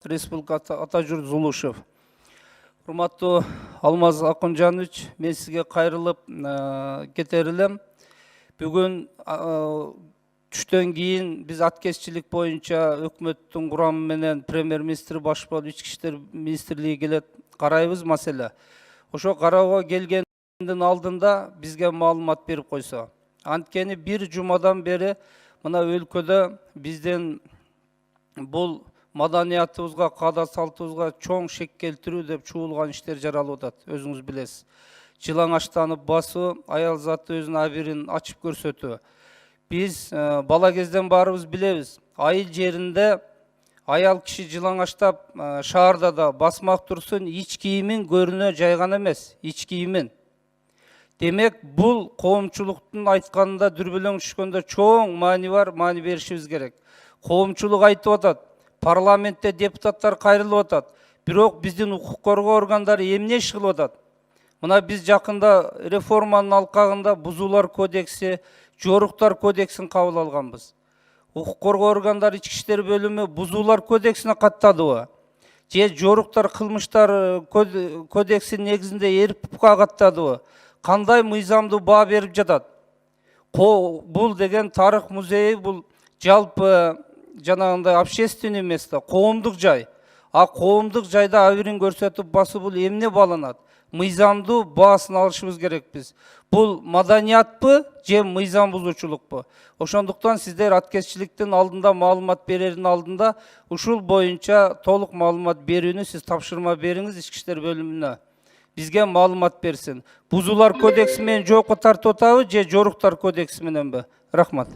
Республика Атажұрт Зулушев. Урматтуу Алмаз Акунжанович, мен сізге кайрылып кетерилем. Бүгін түштөн кийин биз аткезчилик боюнча өкмөттүн курамы менен премьер-министр баш болуп ички иштер министрлиги келет, карайбыз маселе. Ошо кароого келгендин алдында бизге маалымат берип койсо. Анткени бир жумадан бери мына өлкөдө биздин бул маданиятыбызга, каада салтыбызга чоң шек келтирүү деп чуулган иштер жаралып атат, өзүңүз билесиз. Жылаңачтанып басуу, аял заты өзүнүн абирин ачып көрсөтүү. Биз бала кезден баарыбыз билебиз. Айыл жеринде аял киши жылаңачтап шаарда да басмак турсун, ич кийимин көрүнө жайган эмес, ич кийимин. Демек, бул коомчулуктун айтканында дүрбөлөң түшкөндө чоң маани бар, маани беришибиз керек. Коомчулук айтып атат, парламентте депутаттар кайрылып атат. Бирок биздин укук коргоо органдары эмне иш кылып атат? Мына биз жакында реформанын алкагында бузуулар кодекси, жоруктар кодексин кабыл алганбыз. Укук коргоо органдары ички иштер бөлүмү бузуулар кодексине каттадыбы? Же жоруктар кылмыштар кодексинин негизинде РПК каттадыбы? Кандай мыйзамдуу баа берип жатат? Бул деген тарых музейи, бул жалпы жанагындай общественный место, коомдук жай. А коомдук жайда абирин көрсөтүп басуу бул эмне баланат? Мыйзамдуу баасын алышыбыз керекпиз. Бул маданиятпы же мыйзам бузуучулукпу? Ошондуктан сиздер аткезчиликтин алдында маалымат берердин алдында ушул боюнча толук маалымат берүүнү сиз тапшырма бериңиз ички иштер бөлүмүнө. Бизге маалымат берсин. Бузуулар кодекси менен жокко тартып атабы же жоруктар кодекси мененби? Рахмат.